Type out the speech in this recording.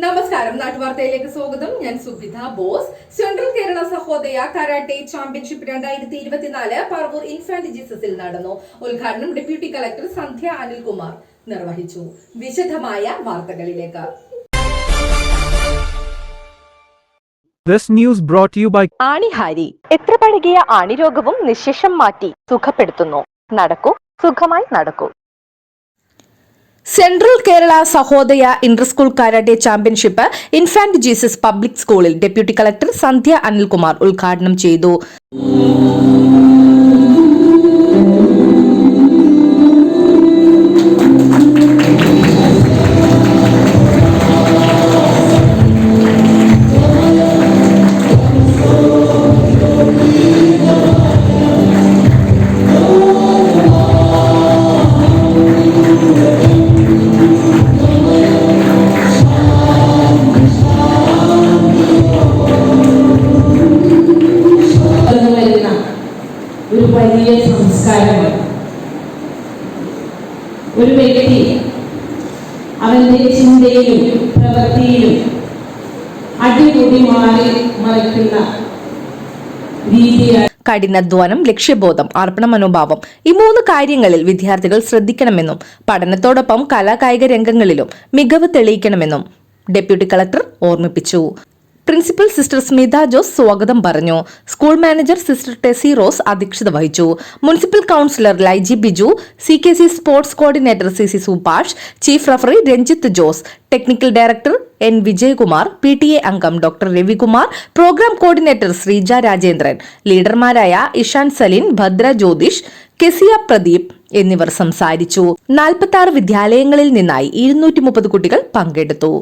നമസ്കാരം, നാട്ടുവാർത്തയിലേക്ക് സ്വാഗതം. ഞാൻ Subitha Bose. Central Kerala Sahodaya karate championship 2024 Paravur infant ജീസസിൽ നടന്നു. ഉദ്ഘാടനം ഡെപ്യൂട്ടി കളക്ടർ സന്ധ്യ അനിൽകുമാർ നിർവഹിച്ചു. വിശദമായ വാർത്തകളിലേക്ക്. This news brought to you by ആണിഹാരി. എത്ര പഴകിയ ആണിരോഗവും നിശേഷം മാറ്റി സുഖപ്പെടുത്തുന്നു. നടക്കൂ, സുഖമായി നടക്കൂ. Central Kerala Sahodaya Inter school karate championship infant Jesus public സ്കൂളിൽ ഡെപ്യൂട്ടി കളക്ടർ സന്ധ്യ അനിൽകുമാർ ഉദ്ഘാടനം ചെയ്തു. ഒരു വലിയ സംസ്കാരമാണ്. ഒരു വ്യക്തി അവന്റെ ചിന്തയിലും പ്രവൃത്തിയിലും അടിമുടി മാറി മറിക്കുന്ന രീതിയാണ്. കഠിനാധ്വാനം, ലക്ഷ്യബോധം, അർപ്പണ മനോഭാവം, ഈ 3 കാര്യങ്ങളിൽ വിദ്യാർത്ഥികൾ ശ്രദ്ധിക്കണമെന്നും പഠനത്തോടൊപ്പം കലാകായിക രംഗങ്ങളിലും മികവ് തെളിയിക്കണമെന്നും ഡെപ്യൂട്ടി കളക്ടർ ഓർമ്മിപ്പിച്ചു. പ്രിൻസിപ്പൽ സിസ്റ്റർ സ്മിത ജോസ് സ്വാഗതം പറഞ്ഞു. School manager sister Tessy Rose അധ്യക്ഷത വഹിച്ചു. Municipal councillor Laiji Biju, CKC sports coordinator CC Subhash, chief referee Ranjith Jose, technical director N Vijayakumar, PTA അംഗം doctor Ravikumar, programme coordinator Sreeja Rajendran, ലീഡർമാരായ ഇഷാൻ സലിൻ, ഭദ്ര ജ്യോതിഷ്, കെസിയ പ്രദീപ് എന്നിവർ സംസാരിച്ചു. 46 വിദ്യാലയങ്ങളിൽ നിന്നായി 230 കുട്ടികൾ പങ്കെടുത്തു.